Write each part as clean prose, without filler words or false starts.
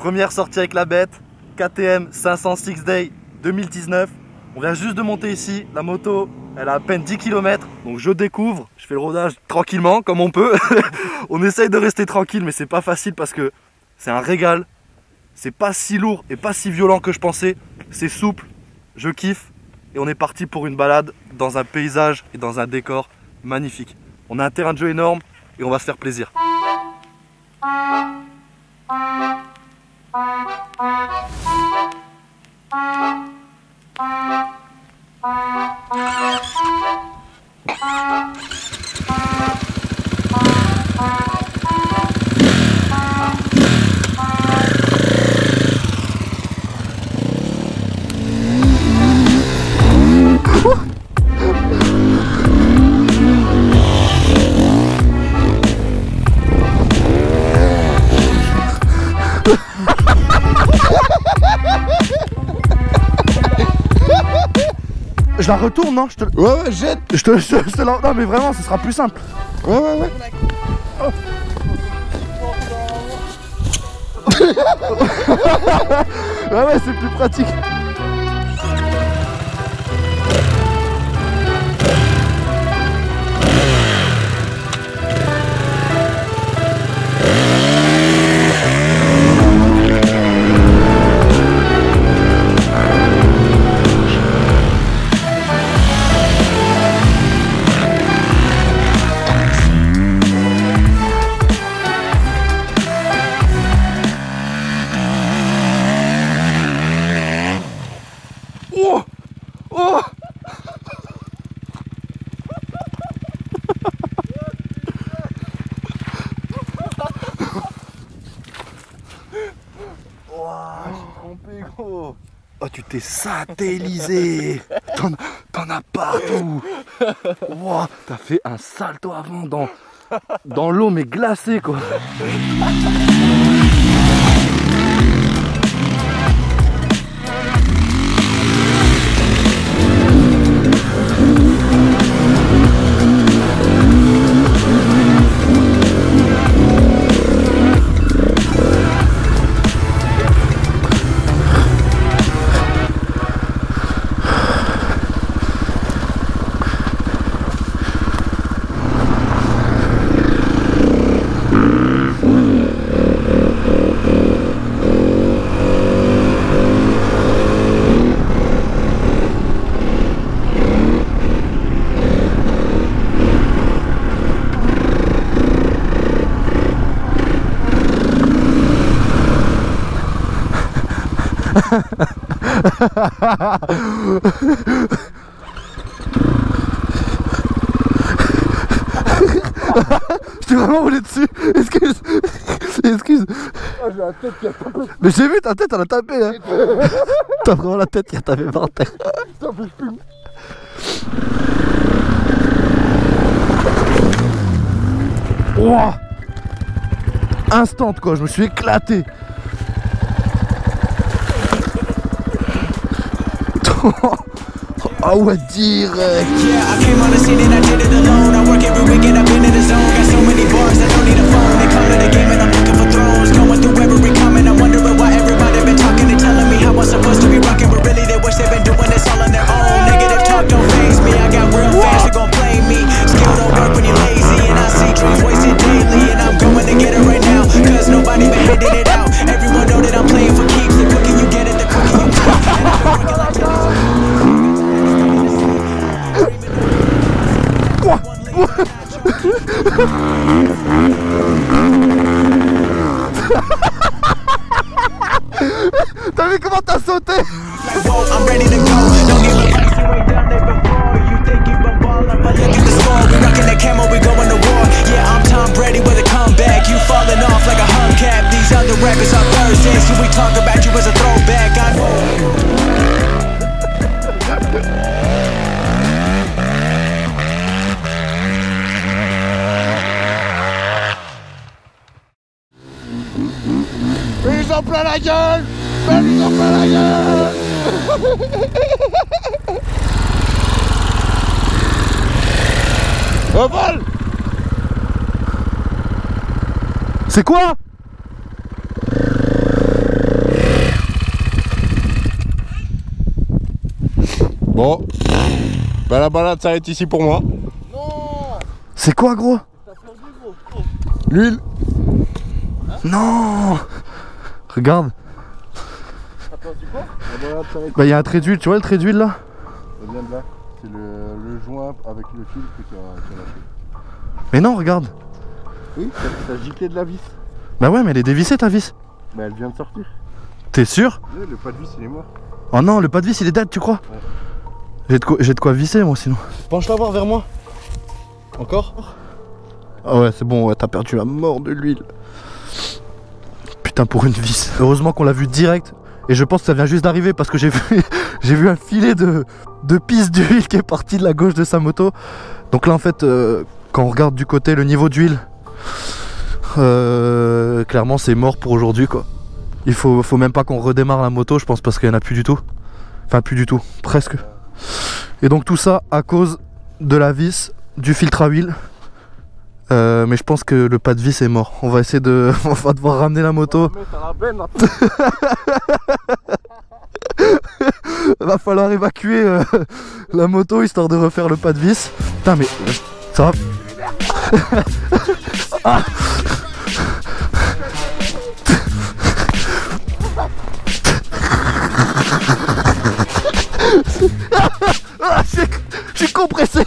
Première sortie avec la bête, KTM 500 6 Day 2019. On vient juste de monter ici, la moto elle a à peine 10 km, donc je découvre, je fais le rodage tranquillement comme on peut. On essaye de rester tranquille mais c'est pas facile parce que c'est un régal. C'est pas si lourd et pas si violent que je pensais, c'est souple, je kiffe et on est parti pour une balade dans un paysage et dans un décor magnifique. On a un terrain de jeu énorme et on va se faire plaisir. Je la retourne, non? Ouais, jette. Je te la... Non mais vraiment, ce sera plus simple. Ouais. Oh. Ouais, c'est plus pratique. Oh, tu t'es satellisé. T'en as partout. Wow, t'as fait un salto avant dans l'eau mais glacée quoi. Je t'ai vraiment roulé dessus. Excuse. Oh, j'ai la tête qui a tapé. Mais j'ai vu ta tête, elle a tapé hein. T'as vraiment la tête qui a tapé par terre. Ça fait plus. Wow. Instant quoi, je me suis éclaté. Ah ouais, direct. Yeah, I came on the scene and I did it alone. I work every weekend, I've been in the zone. Got so many bars, I don't need a phone. They come to the game and I'm looking for thrones. Going through every comment, I'm wondering why everybody been talking and telling me how I'm supposed to be rocking, but really they wish they've been doing this all on their own. Negative talk don't faze me. I got real fans who gon' play me. Skill don't work when you're lazy, and I see dreams wasted daily. And I'm going to get it right now, cause nobody been handing it out. Everyone know that I'm playing for keeps. The quicker you get it, the quicker you keep. And I've been working like T'as vu comment t'as sauté? I'm ready to go. Don't give a fuck, you ain't done it before. You think you gon' ball up, but look at the score. We rockin' that camo, we going to war. Yeah, I'm Tom Brady with a comeback. You falling off like a hubcap. These other rappers are Thursdays, so we talk about you as a throwback. I know. Ils ont plein la gueule. Ils ont plein la gueule. Au vol. C'est quoi? Bon. Bah la balade s'arrête ici pour moi. C'est quoi, gros? L'huile. Non. Regarde. T'as perdu quoi? La balade s'arrête. Bah, il y a un trait d'huile, tu vois le trait d'huile là? Ça vient de là. C'est le joint avec le fil que tu as lâché. Mais non, regarde. Oui, t'as giclé de la vis. Bah ouais, mais elle est dévissée ta vis. Bah elle vient de sortir. T'es sûr? Oui, le pas de vis il est mort. Oh non, le pas de vis il est dead, tu crois? Ouais. J'ai de quoi visser moi sinon. Penche-la voir vers moi. Encore? Ah ouais, c'est bon, ouais, t'as perdu la mort de l'huile. Putain, pour une vis. Heureusement qu'on l'a vu direct. Et je pense que ça vient juste d'arriver parce que j'ai vu un filet de pisse d'huile qui est parti de la gauche de sa moto. Donc là en fait, quand on regarde du côté le niveau d'huile, clairement c'est mort pour aujourd'hui quoi. Il faut même pas qu'on redémarre la moto, je pense, parce qu'il y en a plus du tout. Enfin plus du tout, presque. Et donc tout ça à cause de la vis, du filtre à huile. Mais je pense que le pas de vis est mort. On va essayer de... On va devoir ramener la moto. Va falloir évacuer la moto histoire de refaire le pas de vis. Putain mais... Ça va. Ah. Ah, je suis compressé.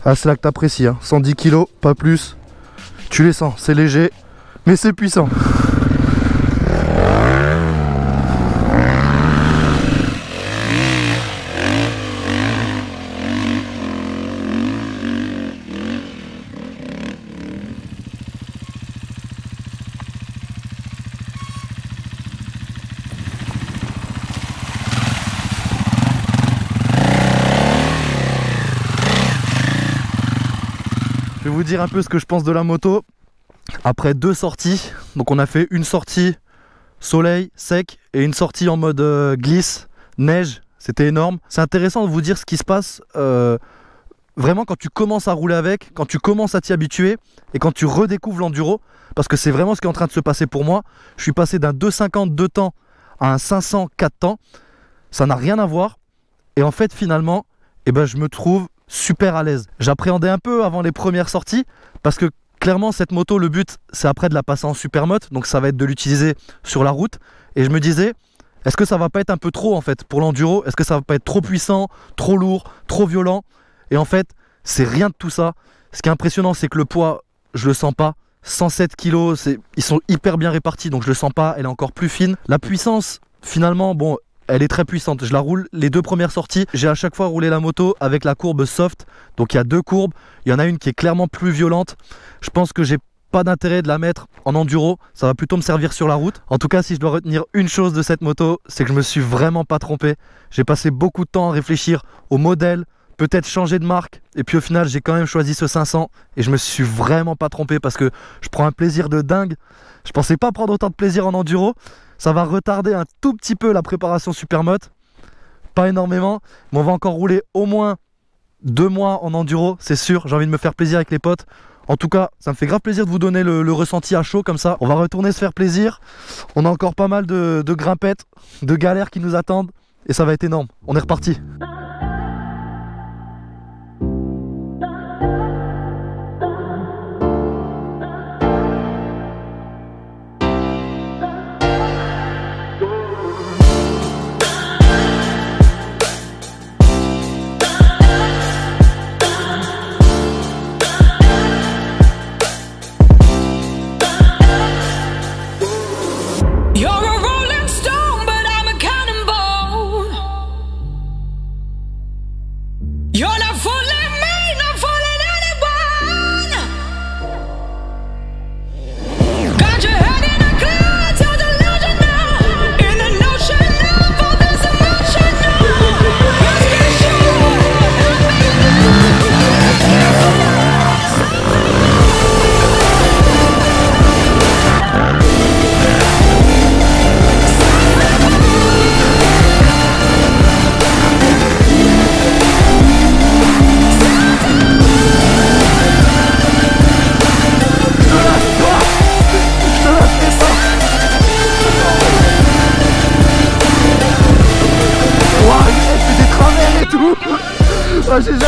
Ah, c'est là que t'apprécies, hein. 110 kg, pas plus. Tu les sens, c'est léger, mais c'est puissant. Je vais vous dire un peu ce que je pense de la moto. Après 2 sorties, donc on a fait une sortie soleil, sec, et une sortie en mode glisse, neige, c'était énorme. C'est intéressant de vous dire ce qui se passe vraiment quand tu commences à rouler avec, quand tu commences à t'y habituer, et quand tu redécouvres l'enduro, parce que c'est vraiment ce qui est en train de se passer pour moi. Je suis passé d'un 250 2 temps à un 500 4 temps, ça n'a rien à voir, et en fait finalement, eh ben, je me trouve super à l'aise. J'appréhendais un peu avant les premières sorties parce que clairement cette moto, le but c'est après de la passer en supermoto, donc ça va être de l'utiliser sur la route, et je me disais est-ce que ça va pas être un peu trop en fait pour l'enduro, est-ce que ça va pas être trop puissant, trop lourd, trop violent, et en fait c'est rien de tout ça. Ce qui est impressionnant c'est que le poids je le sens pas, 107 kg, ils sont hyper bien répartis donc je le sens pas, elle est encore plus fine. La puissance finalement bon, elle est très puissante, je la roule les 2 premières sorties, j'ai à chaque fois roulé la moto avec la courbe soft, donc il y a 2 courbes, il y en a une qui est clairement plus violente, je pense que j'ai pas d'intérêt de la mettre en enduro, ça va plutôt me servir sur la route. En tout cas si je dois retenir une chose de cette moto, c'est que je me suis vraiment pas trompé, j'ai passé beaucoup de temps à réfléchir au modèle, peut-être changer de marque, et puis au final j'ai quand même choisi ce 500 et je me suis vraiment pas trompé parce que je prends un plaisir de dingue. Je pensais pas prendre autant de plaisir en enduro. Ça va retarder un tout petit peu la préparation supermoto, pas énormément, mais on va encore rouler au moins 2 mois en enduro, c'est sûr. J'ai envie de me faire plaisir avec les potes. En tout cas, ça me fait grave plaisir de vous donner le ressenti à chaud comme ça. On va retourner se faire plaisir. On a encore pas mal de grimpettes, de galères qui nous attendent, et ça va être énorme. On est reparti.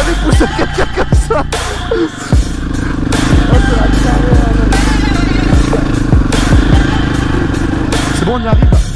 jamais poussé quelqu'un comme ça. Oh, c'est la carrière. C'est bon, on y arrive.